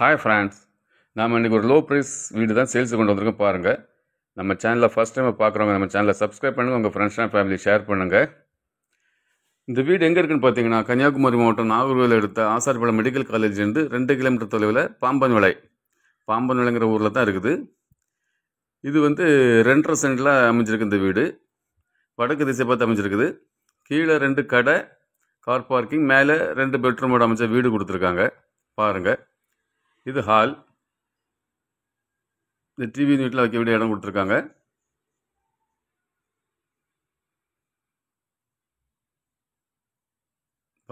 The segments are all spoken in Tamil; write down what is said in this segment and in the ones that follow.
ஹாய் ஃப்ரெண்ட்ஸ், நாம் இன்றைக்கி ஒரு லோ ப்ரைஸ் வீடு தான் சேல்ஸுக்கு கொண்டு வந்திருக்கோம். பாருங்கள், நம்ம சேனலில் ஃபஸ்ட் டைம் பார்க்குறவங்க நம்ம சேனலை சப்ஸ்கிரைப் பண்ணுங்கள், உங்கள் ஃப்ரெண்ட்ஸ் அண்ட் ஃபேமிலி ஷேர் பண்ணுங்கள். இந்த வீடு எங்கே இருக்குன்னு பார்த்தீங்கன்னா, கன்னியாகுமரி மாவட்டம் நாகர்கோவில் எடுத்த ஆசாரிபாளையம் மெடிக்கல் காலேஜ்லேருந்து 2 கிலோமீட்டர் தொலைவில் பாம்பன் விளைங்கிற ஊரில் தான் இருக்குது. இது 2.5 சென்டில் அமைஞ்சிருக்கு. இந்த வீடு வடக்கு திசை பார்த்து அமைஞ்சிருக்குது. கீழே 2 கடை, கார் பார்க்கிங், மேலே 2 பெட்ரூமோட அமைச்ச வீடு கொடுத்துருக்காங்க. பாருங்கள், இது ஹால். இந்த டிவி வீட்டில் வைக்க வேண்டிய இடம் கொடுத்துருக்காங்க.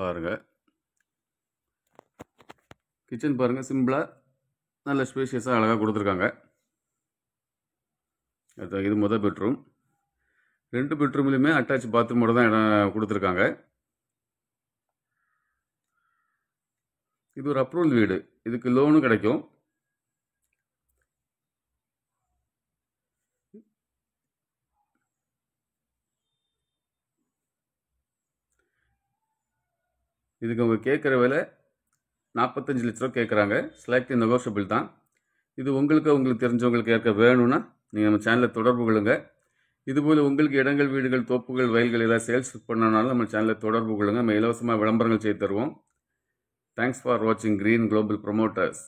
பாருங்க, கிச்சன் பாருங்க, சிம்பிளா நல்ல ஸ்பேஷியஸாக அழகாக கொடுத்துருக்காங்க. இது முதல் பெட்ரூம். 2 பெட்ரூம்லையுமே அட்டாச் பாத்ரூமோட தான் இடம் கொடுத்துருக்காங்க. இது ஒரு அப்ரூவல் வீடு, இதுக்கு லோனும் கிடைக்கும். இதுக்கு அவங்க கேட்குற விலை 45 லட்ச ரூபா கேட்குறாங்க. ஸ்லைட்லி நெகோஷியபிள் தான். இது உங்களுக்கு தெரிஞ்சவங்களுக்கு ஏற்க வேணும்னா நீங்கள் நம்ம சேனலை தொடர்பு கொள்ளுங்க. இதுபோல் உங்களுக்கு இடங்கள், வீடுகள், தோப்புகள், வயல்கள் ஏதாவது சேல்ஸ் பண்ணனாலும் நம்ம சேனலை தொடர்பு கொள்ளுங்க. நம்ம இலவசமாக விளம்பரங்கள் செய்து தருவோம். தேங்க்ஸ் ஃபார் வாட்சிங் கிரீன் குளோபல் ப்ரொமோட்டர்ஸ்.